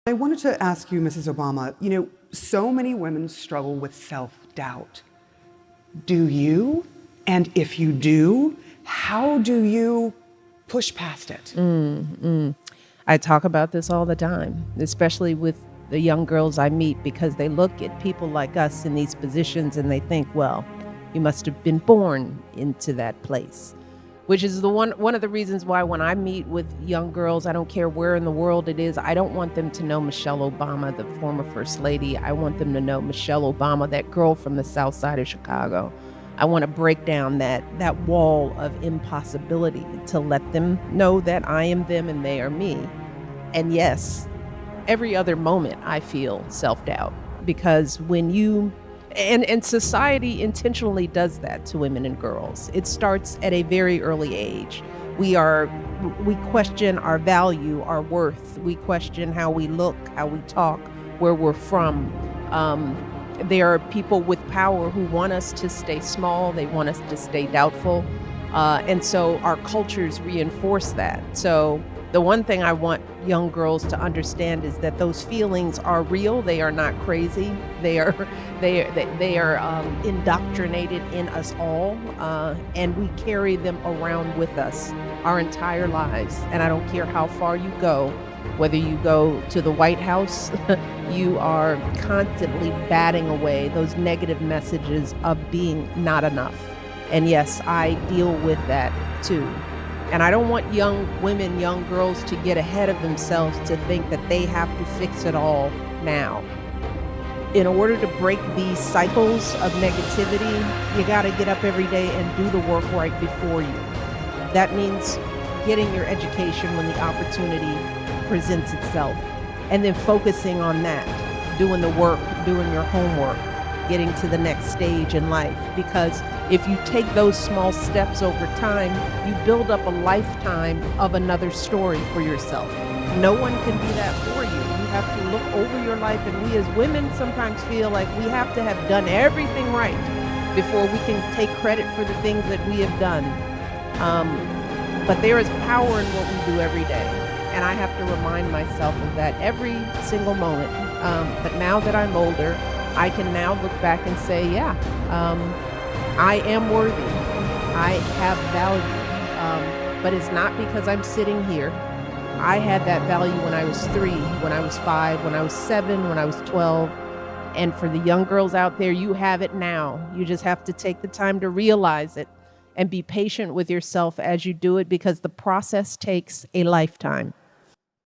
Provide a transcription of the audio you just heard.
I wanted to ask you, Mrs. Obama, so many women struggle with self-doubt. Do you? And if you do, how do you push past it? I talk about this all the time, especially with the young girls I meet, because they look at people like us in these positions and they think, well, you must have been born into that place, which is one of the reasons why when I meet with young girls, I don't care where in the world it is, I don't want them to know Michelle Obama, the former first lady. I want them to know Michelle Obama, that girl from the south side of Chicago. I want to break down that wall of impossibility to let them know that I am them and they are me. And yes, every other moment I feel self-doubt, because when you and society intentionally does that to women and girls. It starts at a very early age. We question our value, our worth. We question how we look, how we talk, where we're from. There are people with power who want us to stay small. They want us to stay doubtful. And so our cultures reinforce that. So the one thing I want young girls to understand is that those feelings are real. They are not crazy. They are indoctrinated in us all, and we carry them around with us our entire lives. And I don't care how far you go, whether you go to the White House, you are constantly batting away those negative messages of being not enough. And yes, I deal with that too. And I don't want young women, young girls to get ahead of themselves to think that they have to fix it all now. In order to break these cycles of negativity, you got to get up every day and do the work right before you. That means getting your education when the opportunity presents itself, and then focusing on that, doing the work, doing your homework, getting to the next stage in life. Because if you take those small steps over time, you build up a lifetime of another story for yourself. No one can do that for you. You have to look over your life, and we as women sometimes feel like we have to have done everything right before we can take credit for the things that we have done. But there is power in what we do every day, and I have to remind myself of that every single moment. But now that I'm older, I can now look back and say, yeah, I am worthy. I have value. But it's not because I'm sitting here. I had that value when I was 3, when I was 5, when I was 7, when I was 12. And for the young girls out there, you have it now. You just have to take the time to realize it and be patient with yourself as you do it, because the process takes a lifetime.